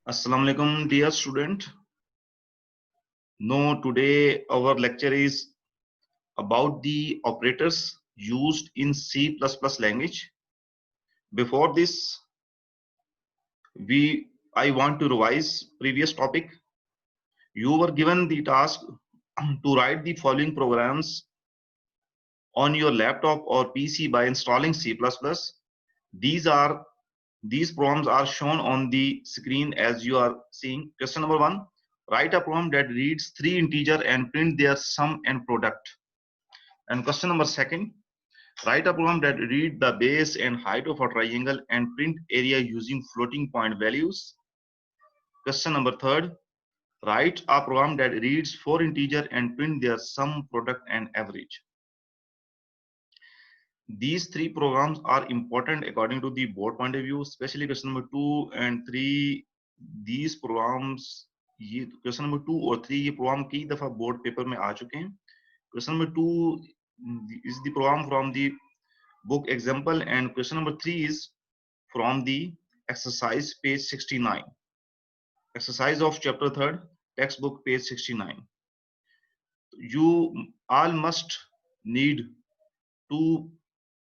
Assalamu alaikum, dear student. No, today our lecture is about the operators used in C++ language. Before this, I want to revise previous topic. You were given the task to write the following programs on your laptop or PC by installing C++. These are These programs are shown on the screen as you are seeing. Question number 1. Write a program that reads 3 integer and print their sum and product. And question number 2. Write a program that read the base and height of a triangle and print area using floating point values. Question number 3. Write a program that reads 4 integer and print their sum, product and average. These three programs are important according to the board point of view, especially question number 2 and 3. These programs, ये question number 2 और 3 ये programme कई दफा board paper में आ चुके हैं. Question number 2 is the program from the book example and question number 3 is from the exercise page 69. Exercise of chapter 3rd, textbook page 69. You all must need to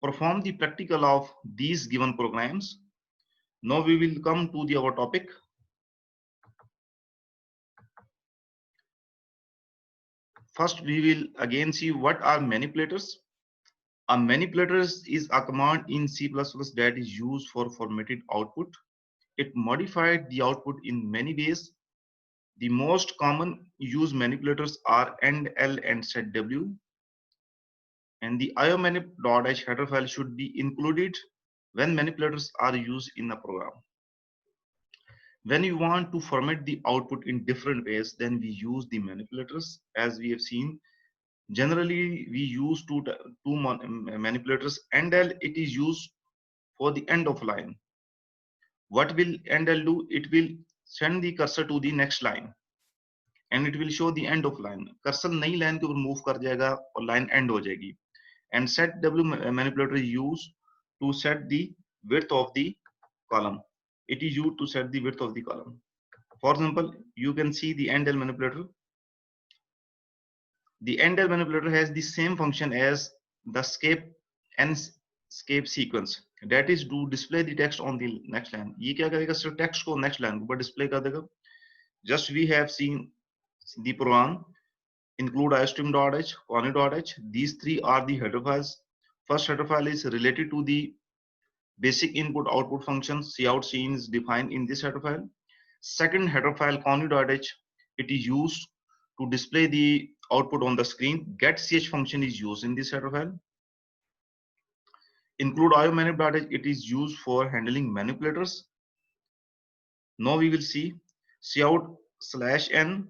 perform the practical of these given programs. Now we will come to our topic. First, we will again see what are manipulators. A manipulator is a command in C++ that is used for formatted output. It modified the output in many ways. The most common used manipulators are endl and setw. And the iomanip.h header file should be included when manipulators are used in a program. When you want to format the output in different ways, then we use the manipulators. As we have seen, generally we use two manipulators. Endl, it is used for the end of line. What will endl do? It will send the cursor to the next line and it will show the end of line. Cursor नई line के ऊपर move कर जाएगा और line end हो जाएगी. And setw manipulator is used to set the width of the column. It is used to set the width of the column. For example, you can see the endl manipulator. The endl manipulator has the same function as the escape and escape sequence. That is to display the text on the next line. ये क्या करेगा? सिर्फ text को next line पर display कर देगा. Just we have seen the program include iostream.h, conny.h. These three are the header files. First header file is related to the basic input output functions. Cout scene is defined in this header file. Second header file conny.h, it is used to display the output on the screen. Getch function is used in this header file. Include iomanip.h, it is used for handling manipulators. Now we will see cout/n,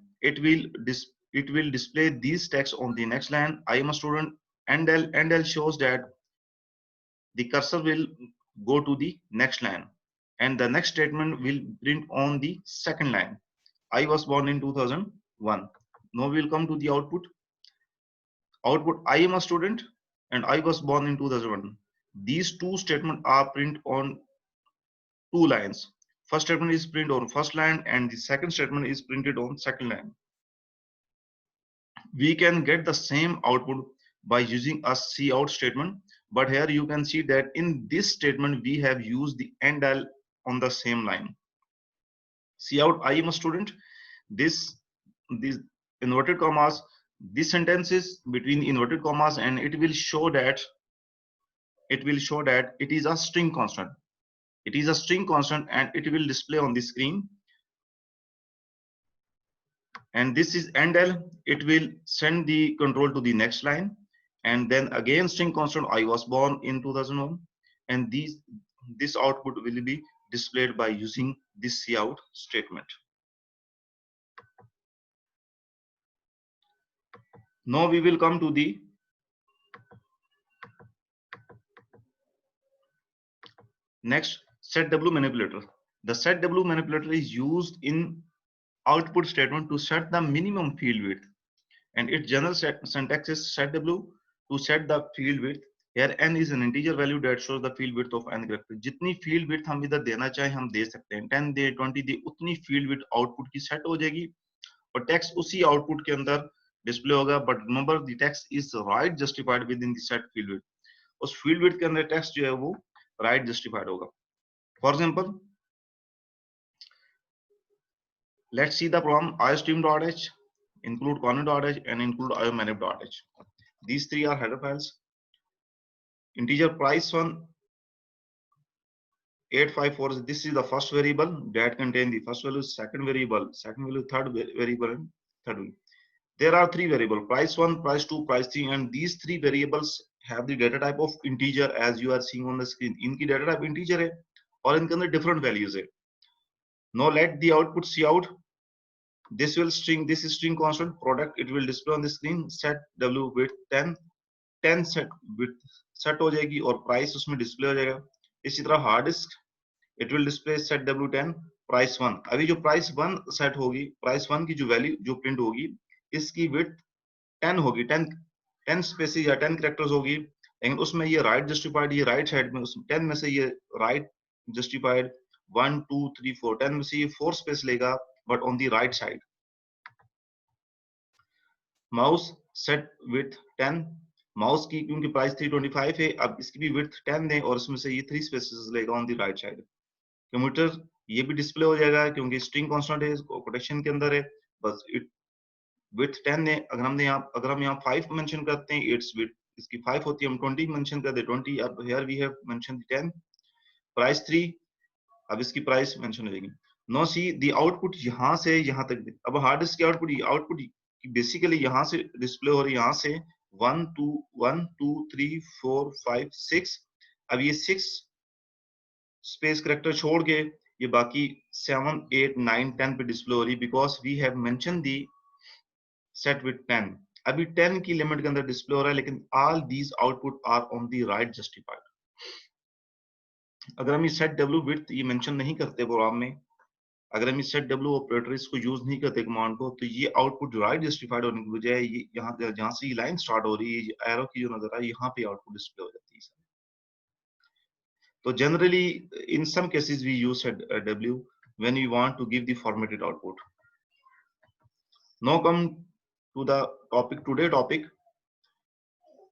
it will display these text on the next line. I am a student. Endl shows that the cursor will go to the next line and the next statement will print on the second line. I was born in 2001. Now we will come to the output. I am a student and I was born in 2001. These two statements are print on two lines. First statement is printed on first line and the second statement is printed on second line. We can get the same output by using a cout statement, but here you can see that in this statement we have used the endl on the same line. Cout I am a student. These inverted commas, this sentence is between inverted commas and it will show that it is a string constant. It is a string constant and it will display on the screen. And this is endl, it will send the control to the next line. And then again string constant, I was born in 2001. And this output will be displayed by using this cout statement. Now we will come to the next setw manipulator. The setw manipulator is used in output statement to set the minimum field width, and its general syntax is setw to set the field width. Here n is an integer value that shows the field width of n character. जितनी field width हम इधर देना चाहे हम दे सकते हैं, 10 दे 20 दे, उतनी field width output की set हो जाएगी और text उसी output के अंदर display होगा. But remember the text is right justified within the set field width. उस field width के अंदर text जो है वो right justified होगा. For example, let's see the program iostream.h, include content.h and include iomanip.h. These three are header files. Integer price one 854, this is the first variable that contain the first value, second variable, third variable, and third value. There are three variables: price one, price two, price three, and these three variables have the data type of integer as you are seeing on the screen. इनकी data type integer है और इनके अंदर different values है. Now let the output see out. This will string, this is string constant product. It will display on the screen. Set w width 10, 10 set width set हो जाएगी और price उसमें display हो जाएगा. इसी तरह hard disk, it will display set w10 price 1. अभी जो price 1 set होगी, price 1 की जो value जो print होगी, इसकी width 10 होगी, 10 spaces या 10 characters होगी. लेकिन उसमें ये right justified, ये right side में, उस 10 में से ये right justified 1 2 3 4, 10 में से ये 4 space लेगा, but on the right side. Mouse set width 10, mouse की क्योंकि प्राइस 325 है, अब इसकी भी width 10 दें और इसमें से ये 3 spaces लेगा on the right side. Computer ये भी डिस्प्ले हो जाएगा क्योंकि स्ट्रिंग कांस्टेंट है, कोटेशन के अंदर है. बस इट विड्थ 10 है. अगर हम यहाँ 5 मेंशन करते हैं, इट्स विड्थ इसकी 5 होती है, हम 20 मेंशन करते हैं 20. अब here we have mention 10. Price 3, अब इसकी प्राइस मेंशन हो जाएगी. नो सी द आउटपुट यहाँ से यहाँ तक. अब हार्ड डिस्क की आउटपुट बेसिकली यहाँ से डिस्प्ले हो रही है, यहाँ से 1 2 3 4 5 6. अब ये 6 स्पेस करेक्टर छोड़ के ये बाकी 7 8 9 10 पे डिस्प्ले हो रही, because we have mention the set with 10. अभी 10 की लिमिट के अंदर डिस्प्ले हो रहा है, लेकिन all these output are on the right justified. अगर हम ये सेट डब्ल्यू विड्थ ये मेंशन नहीं करते प्रोग्राम में, अगर हम इस सेट डब्ल्यू ऑपरेटर इसको यूज नहीं करते कमांड को, तो ये आउटपुट राइट जस्टिफाइड होने की बजाय ये यहाँ जहाँ से ये लाइन स्टार्ट हो रही है, एरो की जो नजर आ, यहाँ पे आउटपुट डिस्प्ले हो जाती है. So generally, in some cases, we use W when we want to give the formatted output. Now come to the topic, today topic.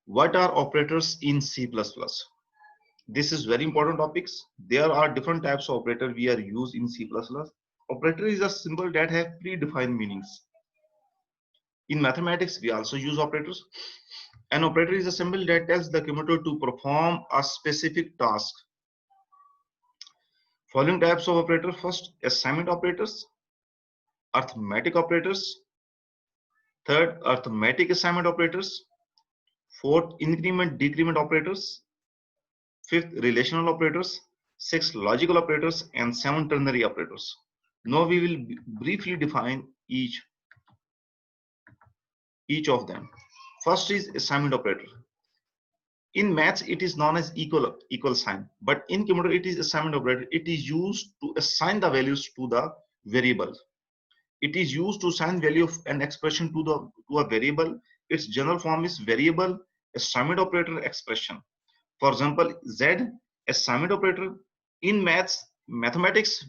What are operators in C++? This is very important topics. There are different types of operator we are used in C++. Operator is a symbol that have predefined meanings. In mathematics, we also use operators. An operator is a symbol that tells the computer to perform a specific task. Following types of operators: first, assignment operators, arithmetic operators, third, arithmetic assignment operators, fourth, increment decrement operators, fifth, relational operators, sixth, logical operators, and seven, ternary operators. Now we will briefly define each of them. First is assignment operator. In maths, it is known as equal sign, but in computer, it is assignment operator. It is used to assign the values to the variable. It is used to assign value of an expression to a variable. Its general form is variable assignment operator expression. For example, Z assignment operator. In mathematics,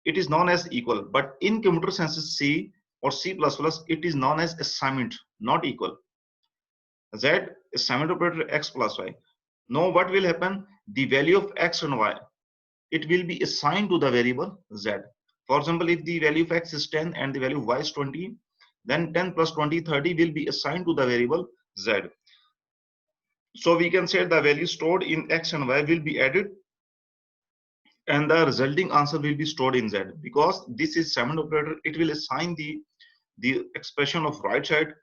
it is known as equal, but in computer sciences C or C++, it is known as assignment, not equal. Z assignment operator x plus y. Now what will happen? The value of x and y, it will be assigned to the variable z. For example, if the value of x is 10 and the value of y is 20, then 10 plus 20, 30 will be assigned to the variable z. So we can say the value stored in x and y will be added and the resulting answer will be stored in z. Because this is assignment operator, it will assign the expression of right side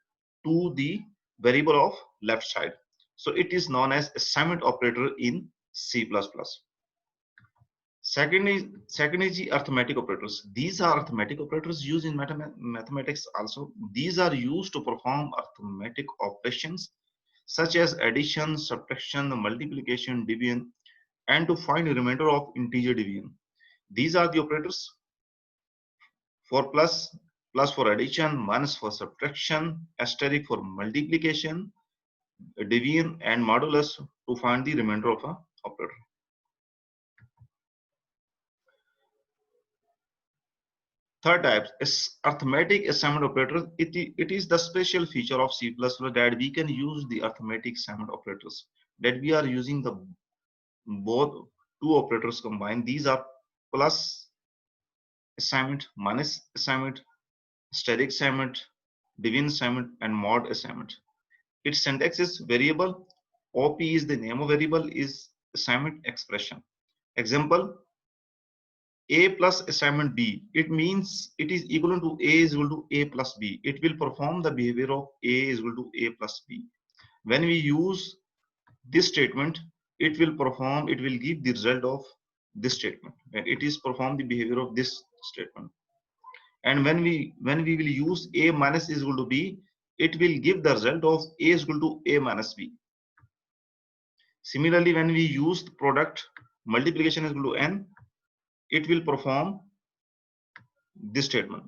to the variable of left side. So it is known as assignment operator in C++. Second is the arithmetic operators. These are arithmetic operators used in mathematics also. These are used to perform arithmetic operations such as addition, subtraction, multiplication, division, and to find a remainder of integer division. These are the operators. For plus for addition, minus for subtraction, asterisk for multiplication, division and modulus to find the remainder of a operator. Third type is arithmetic assignment operator. It is the special feature of C++ that we can use the arithmetic assignment operators, that we are using the both two operators combined. These are plus assignment, minus assignment, static assignment, division assignment, and mod assignment. Its syntax is variable. OP is the name of variable, is assignment expression. Example, A plus assignment B. It means it is equivalent to A is equal to A plus B. It will perform the behavior of A is equal to A plus B. When we use this statement, it will give the result of this statement. And it is perform the behavior of this statement. And when we will use A minus is equal to B, it will give the result of A is equal to A minus B. Similarly, when we use product multiplication is equal to N, it will perform this statement.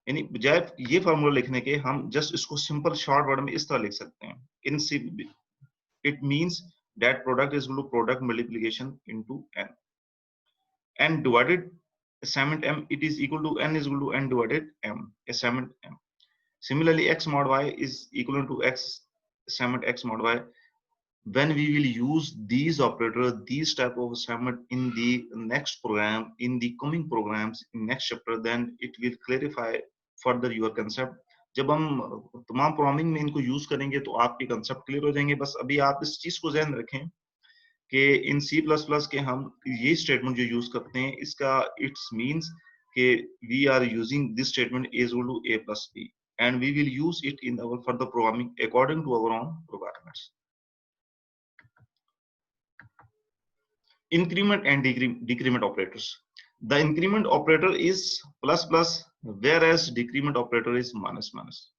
यानी बजाय ये formula लिखने के हम just इसको simple short word में इस तरह लिख सकते हैं. इन it means that product is equal to product multiplication into n. N divided assignment m, it is equal to n is equal to n divided m, assignment m. Similarly, x mod y is equal to x assignment x mod y. When we will use these operators, these type of assignment in the next program, in the coming programs, in next chapter, then it will clarify further your concept. जब हम तमाम programming में इनको use करेंगे तो आपके concept clear हो जाएंगे. बस अभी आप इस चीज को ध्यान रखें कि इन C++ के हम ये स्टेटमेंट जो यूज करते हैं, इसका इट्स मींस कि we are using this statement is equal to A plus B, and we will use it in our further programming according to our own requirements. Increment and decrement operators. The increment operator is plus plus, whereas decrement operator is minus minus.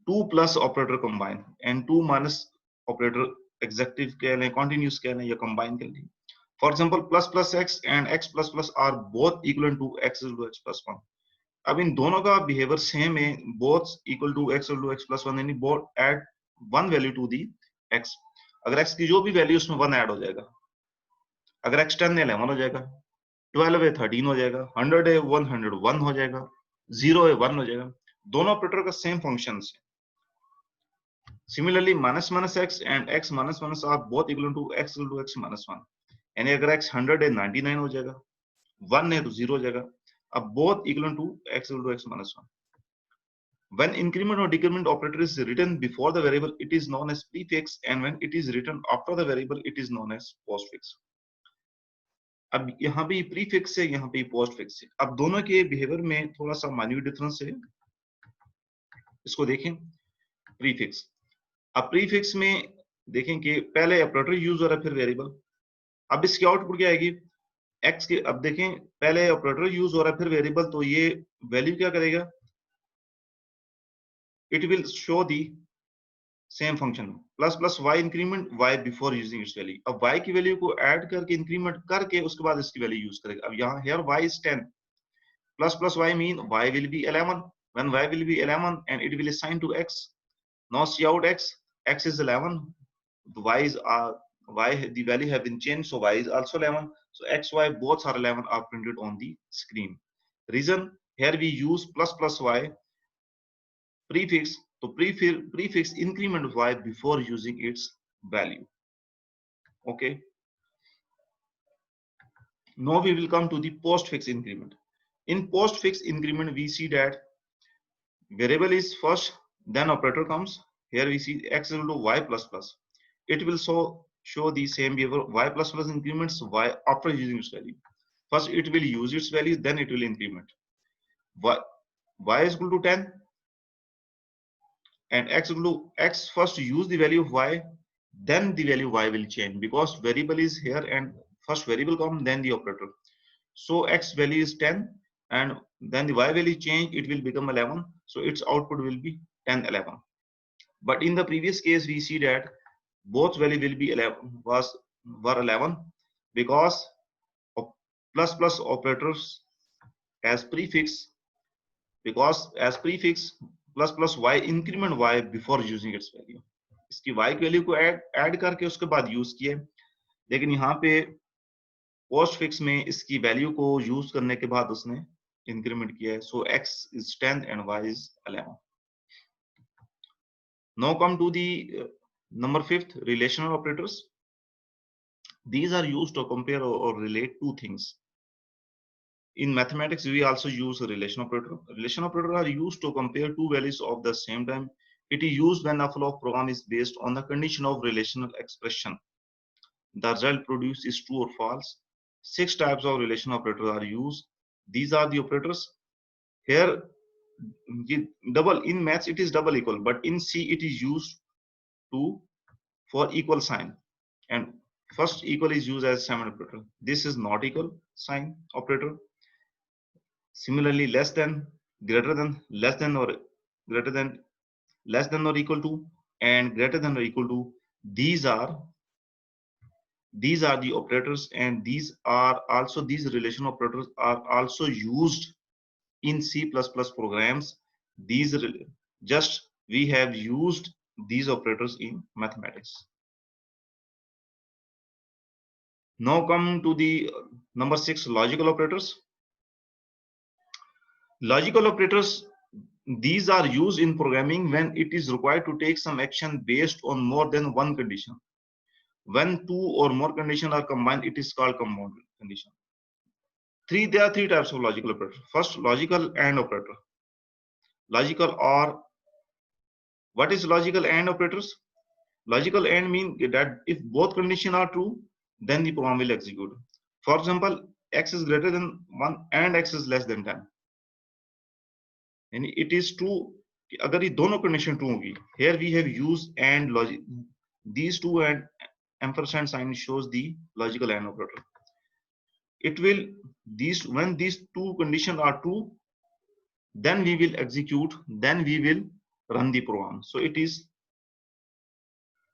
Two plus operator combine and two minus operator executive कह लें, continuous कह लें या combine कर लें. For example, plus plus x and x plus plus are both equivalent to x is equal to x plus 1. अब इन दोनों का बिहेवियर सेम है, both equal to x equal to x plus 1, यानी both add one value to the x. अगर x की जो भी value उसमें 1 ऐड हो जाएगा. अगर x 10 है 11 हो जाएगा, 12 है 13 हो जाएगा, 100 है 101 हो जाएगा, 0 है 1 हो जाएगा. दोनों ऑपरेटर का सेम फंक्शन है. Similarly, minus minus x and x minus minus are both equal to x minus 1. यानी अगर x 100 है 99 हो जाएगा, 1 है तो 0 हो जाएगा. अब both equal to x minus 1. When increment or decrement operator is written before the variable, it is known as prefix, and when it is written after the variable, it is known as postfix. अब यहाँ पे prefix है, यहाँ पे postfix है. अब दोनों के बिहेवियर में थोड़ा सा माइन्यूट डिफरेंस है. इसको देखें. प्रीफिक्स. अब प्रीफिक्स में देखें कि पहले ऑपरेटर यूज हो रहा है फिर वेरिएबल. अब इसकी आउटपुट क्या आएगी? एक्स के. अब देखें पहले ऑपरेटर यूज हो रहा है फिर वेरिएबल, तो ये वैल्यू क्या करेगा? It will show the same function plus plus y increment y before using its value. अब y की वैल्यू को ऐड करके इंक्रीमेंट करके उसके बाद इसकी वैल्यू यूज करेगा. अब यहाँ here y is 10 plus plus y mean y will be 11. When y will be 11 and it will assign to x, now see out x is 11, y is y the value have been changed, so y is also 11, so x y both are 11 are printed on the screen. Reason here we use plus plus y prefix to prefix increment y before using its value. Okay, now we will come to the postfix increment. In postfix increment we see that variable is first, then operator comes. Here we see x equal to y plus plus. It will show the same behavior. Y plus plus increments y after using its value. First it will use its value, then it will increment. Y is equal to 10 and x equal to x. First use the value of y, then the value y will change because variable is here and first variable come then the operator. So x value is 10 and then the y value change, it will become 11, so its output will be 10 11. But in the previous case we see that both value will be 11 were 11 because of plus plus operators as prefix, because as prefix plus plus Y increment Y before using its value, इसकी Y की value को add करके उसके बाद use किए, लेकिन यहाँ पे पोस्ट फिक्स में इसकी वैल्यू को यूज करने के बाद उसने इंक्रीमेंट किया है. सो x is 10 and y is 11. Now come to the number 5th, relational operators. These are used to compare or relate two things. In mathematics, we also use a relation operator. Relation operators are used to compare two values of the same time. It is used when a flow of program is based on the condition of relational expression. The result produced is true or false. 6 types of relation operators are used. These are the operators. Here, double in maths it is double equal, but in C it is used to for equal sign. And first equal is used as semicolon operator. This is not equal sign operator. Similarly, less than, greater than, less than or greater than, less than or equal to, and greater than or equal to. These are the operators, and these relation operators are also used in C++ programs. These just we have used these operators in mathematics. Now come to the number 6, logical operators. Logical operators, these are used in programming when it is required to take some action based on more than one condition. When two or more conditions are combined, it is called compound condition. There are three types of logical operator. First, logical AND operator. Logical OR. What is logical AND operators? Logical AND mean that if both conditions are true, then the program will execute. For example, x is greater than 1 and x is less than 10. And it is true. अगर ये दोनों condition true होगी, here we have used AND logic. These two and ampersand sign shows the logical AND operator. It will when these two conditions are true, then we will execute, then we will run the program. So it is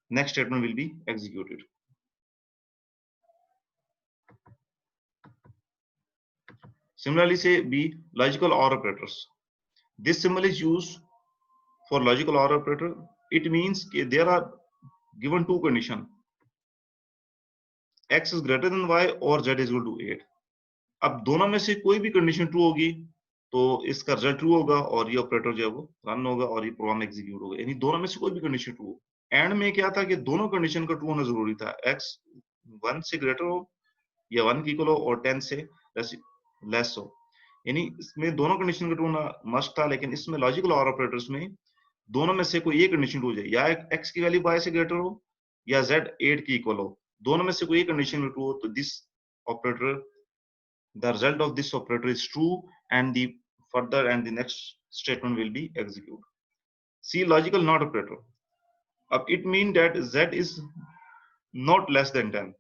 next statement will be executed. Similarly, say B, logical OR operators. This symbol is used for logical OR operator. It means there are given two conditions. X is greater than Y or Z is equal to 8. अब दोनों में से कोई भी condition true होगी तो इसका result true होगा और ये ऑपरेटर जो है वो रन होगा और ये प्रोग्राम एग्जीक्यूट होगा, यानी दोनों में से कोई भी कंडीशन ट्रू हो. एंड में क्या था कि दोनों कंडीशन का ट्रू होना जरूरी था. x 1 से ग्रेटर हो या 1 की इक्वल हो और 10 से लेस हो, यानी इसमें दोनों कंडीशन का ट्रू होना मस्ट था. लेकिन इसमें लॉजिकल और ऑपरेटर्स में दोनों में से कोई एक कंडीशन ट्रू हो जाए, या x की वैल्यू y से ग्रेटर हो या z 8 की इक्वल हो, दोनों में से कोई एक कंडीशन ट्रू हो तो this operator, the result of this operator is true and the next statement will be executed. See logical NOT operator. It means that z is not less than 10.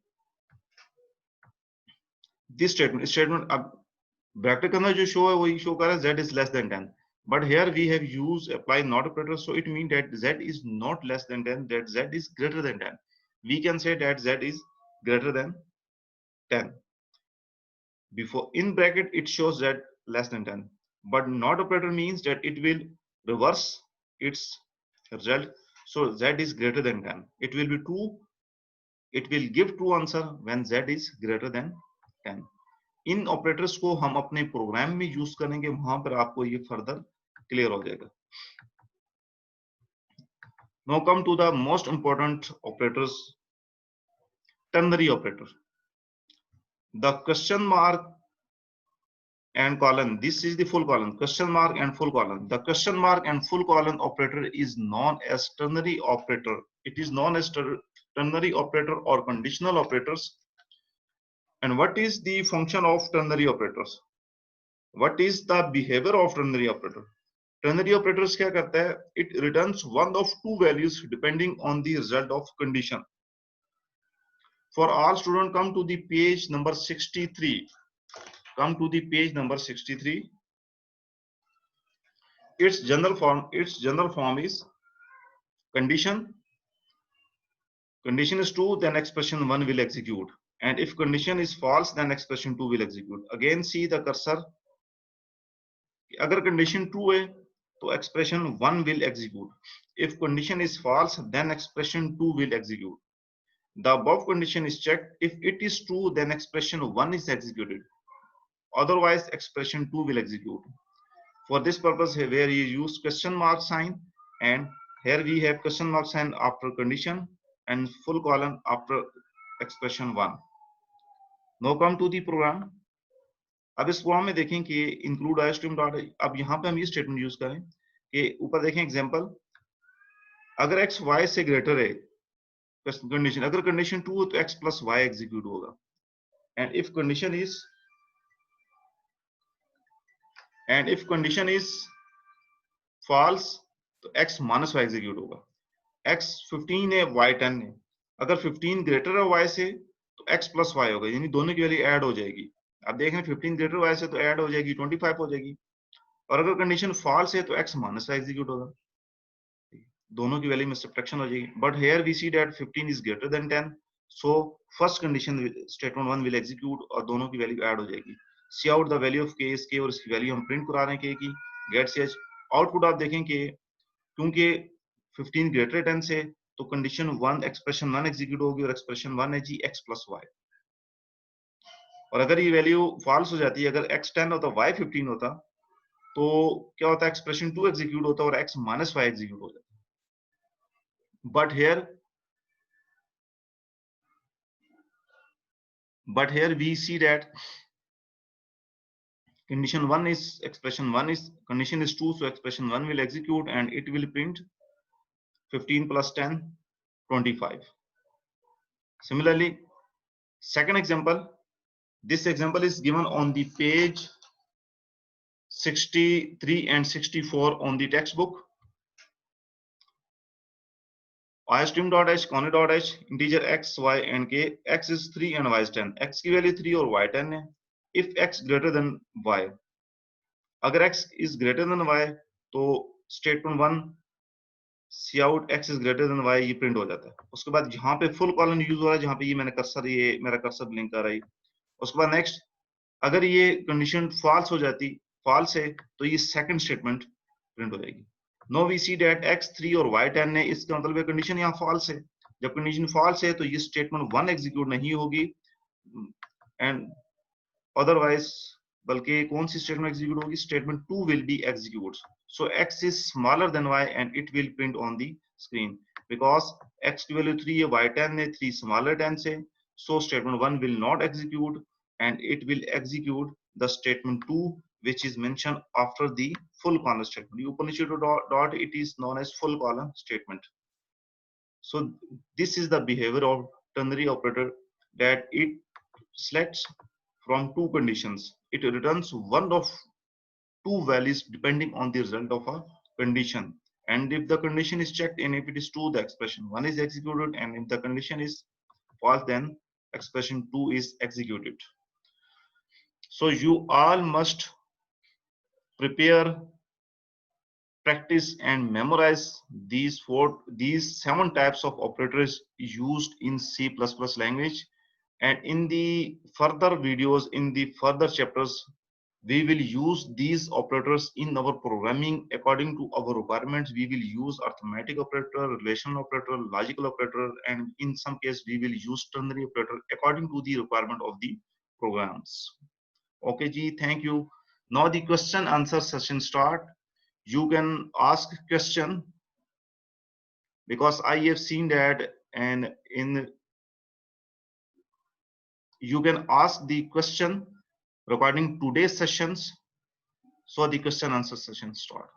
This statement bracket के अंदर जो show है वही show कर रहा है z is less than 10. But here we have used apply NOT operator, so it means that z is not less than 10, that z is greater than 10. We can say that z is greater than 10. Before in bracket it shows z less than 10, but NOT operator means that it will reverse its result. So z is greater than 10. It will be true. It will give true answer when z is greater than 10. In operators को हम अपने programme में use करेंगे, वहां पर आपको ये further clear हो जाएगा. Now come to the most important operators, ternary operator. The question mark and colon, this is the full colon, question mark and full colon. The question mark and full colon operator is known as ternary operator. It is known as ternary operator or conditional operators. And what is the function of ternary operators? What is the behavior of ternary operator? Ternary operators क्या करता है? It returns one of two values depending on the result of condition. For all students, come to the page number 63. Come to the page number 63. Its general form is condition. Condition is true, then expression 1 will execute. And if condition is false, then expression 2 will execute. Again, see the cursor. अगर condition true है तो expression 1 will execute. If condition is false, then expression 2 will execute. The above condition is checked. If it is true, then expression 1 is executed. Otherwise, expression 2 will execute. For this purpose, where you use question mark sign, and here we have question mark sign after condition and full colon after expression 1. Now come to the program. अब इस programme में देखें कि include आईस्ट्रीम dot, अब यहाँ पे हम ये स्टेटमेंट यूज करें कि ऊपर देखें एग्जांपल, अगर एक्स वाई से ग्रेटर है कंडीशन, अगर कंडीशन 2 हो तो एक्स प्लस वाई एग्जीक्यूट होगा, and if condition is false तो एक्स माइनस वाई एग्जीक्यूट होगा। एक्स 15 है, वाई 10 है, अगर 15 ग्रेटर है वाई से तो एक्स प्लस वाई होगा, यानी दोनों की वैल्यू ऐड हो जाएगी। अब देखें 15 ग्रेटर वाई से तो ऐड हो जाएगी 25 हो जाएगी, और अगर कंडीशन फॉल्स है तो एक्स माइनस वाई एग्जीक्यूट होगा, दोनों की वैल्यू में सब्ट्रैक्शन हो जाएगी। But here we see that 15 is greater than 10, so first condition statement 1 will execute और दोनों की वैल्यू ऐड हो जाएगी। C out the value of K is K, और इसकी वैल्यू हम प्रिंट करा रहे हैं के की। गेट सीएच आउटपुट आप देखें कि क्योंकि 15 ग्रेटर 10 से तो कंडीशन 1 एक्सप्रेशन 1 एग्जीक्यूट होगी, और एक्सप्रेशन 1 है जी एक्स प्लस वाई। और अगर ये वैल्यू फॉल्स हो जाती है, अगर x 10 होता y 15 होता तो क्या होता है, एक्सप्रेशन 2 एग्जीक्यूट होता और x माइनस वाई एग्जीक्यूट हो जाता। but here we see that condition 1 is expression 1 is condition is 2, so expression 1 will execute and it will print 15 plus 10 25. Similarly, second example, this example is given on the page 63 and 64 on the textbook. istream.h conny.h integer x y and k, x is 3 and y is 10, x की value 3 और y 10 है। if x greater than y, अगर x is greater than y तो statement 1 C out x is greater than y ये print हो जाता है। उसके बाद जहां पे फुल कॉलन यूज हो रहा है, जहां पे ये मैंने कर्सर, ये मेरा कर्सर ब्लिंक कर रहा है। उसके बाद नेक्स्ट, अगर ये कंडीशन फॉल्स हो जाती, फॉल्स है तो ये सेकंड स्टेटमेंट प्रिंट हो जाएगी। No we see that x 3 और y 10 है, इसका मतलब है कंडीशन यहाँ फॉल्स है। जब कंडीशन फॉल्स है तो ये स्टेटमेंट 1 एग्जीक्यूट नहीं होगी, एंड अदरवाइज, बल्कि कौन सी स्टेटमेंट एग्जीक्यूट होगी, statement 2 will be execute. So x is smaller than y and it will print on the screen, because x की वैल्यू 3 है, y 10 है, 3 smaller 10 से, so statement 1 will not execute and it will execute the statement 2 which is mentioned after the full colon statement. The Upanishad dot it is known as full colon statement. So this is the behavior of ternary operator, that it selects from two conditions. It returns one of two values depending on the result of a condition. And if the condition is checked and if it is true, the expression 1 is executed, and if the condition is false, then expression 2 is executed. So you all must prepare, practice and memorize these 7 types of operators used in C++ language, and in the further videos, in the further chapters, we will use these operators in our programming according to our requirements. We will use arithmetic operator, relational operator, logical operator, and in some case we will use ternary operator according to the requirement of the programs. Okay ji, thank you. Now the question answer session start. You can ask question, because I have seen that, and you can ask the question regarding today's sessions. So the question answer session start.